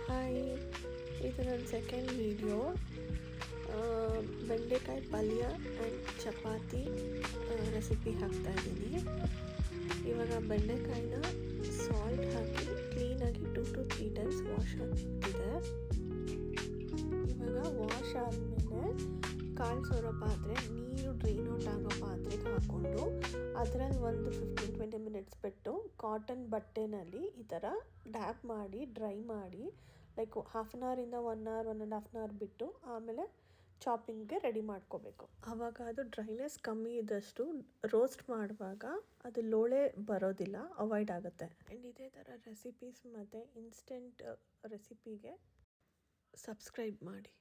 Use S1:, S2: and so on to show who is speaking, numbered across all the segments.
S1: Hi, ಇದು ನನ್ನ second video. ಬೆಂಡೆಕಾಯಿ ಪಲ್ಯ ಆ್ಯಂಡ್ ಚಪಾತಿ ರೆಸಿಪಿ ಹಾಕ್ತಾಯಿದ್ದೀನಿ. ಇವಾಗ ಬೆಂಡೆಕಾಯಿನ ಸಾಲ್ಟ್ ಹಾಕಿ ಕ್ಲೀನಾಗಿ 2 to 3 ಟೈಮ್ಸ್ ವಾಶ್ ಆಗ್ತಿದೆ. ಇವಾಗ ವಾಶ್ ಆದಮೇಲೆ ಕಾಯಿಸೋರೋ ಪಾತ್ರೆ, ನೀರು ಡ್ರೈನ್ ಔಟ್ ಆಗೋ ಪಾತ್ರೆಗೆ ಹಾಕ್ಕೊಂಡು ಅದರಲ್ಲಿ ಒಂದು 15-20 ಮಿನಿಟ್ಸ್ ಬಿಟ್ಟು ಕಾಟನ್ ಬಟ್ಟೆನಲ್ಲಿ ಈ ಥರ ಡ್ಯಾಪ್ ಮಾಡಿ ಡ್ರೈ ಮಾಡಿ ಲೈಕ್ 1/2 ಅವರಿಂದ 1 ಅವರ್ 1.5 ಅವರ್ ಬಿಟ್ಟು ಆಮೇಲೆ ಚಾಪಿಂಗ್ಗೆ ರೆಡಿ ಮಾಡ್ಕೋಬೇಕು. ಆವಾಗ ಅದು ಡ್ರೈನೆಸ್ ಕಮ್ಮಿ ಇದ್ದಷ್ಟು ರೋಸ್ಟ್ ಮಾಡುವಾಗ ಅದು ಲೋಳೆ ಬರೋದಿಲ್ಲ, ಅವಾಯ್ಡ್ ಆಗುತ್ತೆ. ಆ್ಯಂಡ್ ಇದೇ ಥರ ರೆಸಿಪೀಸ್ ಮತ್ತು ಇನ್ಸ್ಟೆಂಟ್ ರೆಸಿಪಿಗೆ ಸಬ್ಸ್ಕ್ರೈಬ್ ಮಾಡಿ.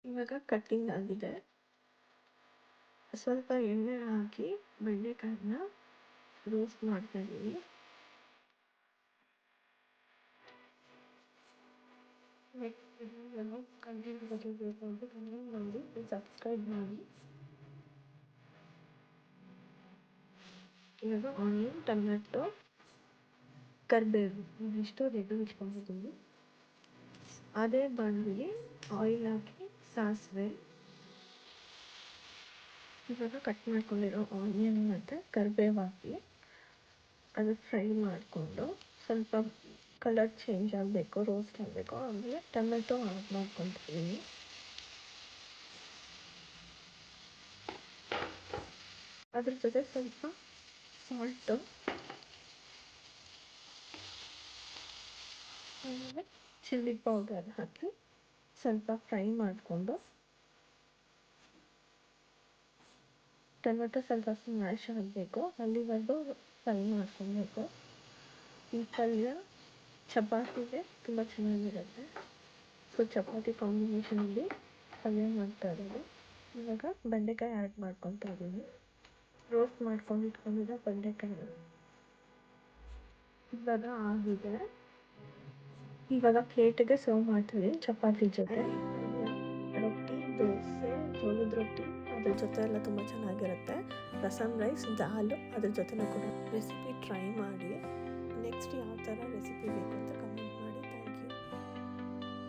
S1: ಇವಾಗ ಕಟ್ಟಿಂಗ್ ಆಗಿದೆ. ಸ್ವಲ್ಪ ಎಣ್ಣೆ ಹಾಕಿ ಬೆಂಡೆಕಾಯಿನ ರೋಸ್ಟ್ ಮಾಡ್ತಾ ಇದ್ದೀವಿ. ಸಬ್ಸ್ಕ್ರೈಬ್ ಮಾಡಿ. ಇವಾಗ ಆನಿಯನ್, ಟೊಮೆಟೊ, ಕರಿಬೇವು ಇದಿಷ್ಟು ರೆಡಿ ಇಟ್ಕೊಂಡಿದ್ದೀವಿ. ಅದೇ ಬಾಣಲಿಗೆ ಆಯಿಲ್ ಹಾಕಿ ಸಾಸಿವೆ, ಇವಾಗ ಕಟ್ ಮಾಡ್ಕೊಂಡಿರೋ ಆನಿಯನ್ ಮತ್ತು ಕರಿಬೇವು ಹಾಕಿ ಅದು ಫ್ರೈ ಮಾಡಿಕೊಂಡು ಸ್ವಲ್ಪ ಕಲರ್ ಚೇಂಜ್ ಆಗಬೇಕು, ರೋಸ್ಟ್ ಆಗಬೇಕು. ಆಮೇಲೆ ಟೊಮೆಟೊ ಆಡ್ ಮಾಡ್ಕೊತೀವಿ. ಅದ್ರ ಜೊತೆ ಸ್ವಲ್ಪ ಸಾಲ್ಟು, ಆಮೇಲೆ ಚಿಲ್ಲಿ ಪೌಡರ್ ಹಾಕಿ ಸ್ವಲ್ಪ ಫ್ರೈ ಮಾಡಿಕೊಂಡು ಟೊಮೆಟೊ ಸ್ವಲ್ಪ ಸ್ಮ್ಯಾಶ್ ಆಗಬೇಕು, ಅಲ್ಲಿವರೆಗೂ ಫ್ರೈ ಮಾಡ್ಕೊಬೇಕು. ಈ ಪಲ್ಯ ಚಪಾತಿಗೆ ತುಂಬ ಚೆನ್ನಾಗಿರುತ್ತೆ. ಸೊ ಚಪಾತಿ ಕಾಂಬಿನೇಷನಲ್ಲಿ ಪಲ್ಯ ಮಾಡ್ತಾ ಇರೋದು. ಇವಾಗ ಬೆಂಡೆಕಾಯಿ ಆ್ಯಡ್ ಮಾಡ್ಕೊತಾ ಇದ್ದೀನಿ. ರೋಸ್ಟ್ ಮಾಡ್ಕೊಂಡು ಇಟ್ಕೊಂಡಿರೋ ಬೆಂಡೆಕಾಯಿ ಇವಾಗ ಆಗಿದೆ. ಇವಾಗ ಪ್ಲೇಟಿಗೆ ಸರ್ವ್ ಮಾಡ್ತೀವಿ ಚಪಾತಿ ಜೊತೆ. ರೊಟ್ಟಿ, ದೋಸೆ, ಜೋಳದ ರೊಟ್ಟಿ ಅದ್ರ ಜೊತೆ ಎಲ್ಲ ತುಂಬ ಚೆನ್ನಾಗಿರುತ್ತೆ. ರಸಮ್ ರೈಸ್, ದಾಲು ಅದ್ರ ಜೊತೆನೂ ಕೂಡ ರೆಸಿಪಿ ಟ್ರೈ ಮಾಡಿ. ನೆಕ್ಸ್ಟ್ ಯಾವ ಥರ ರೆಸಿಪಿ ಬೇಕು ಅಂತ ಕಮೆಂಟ್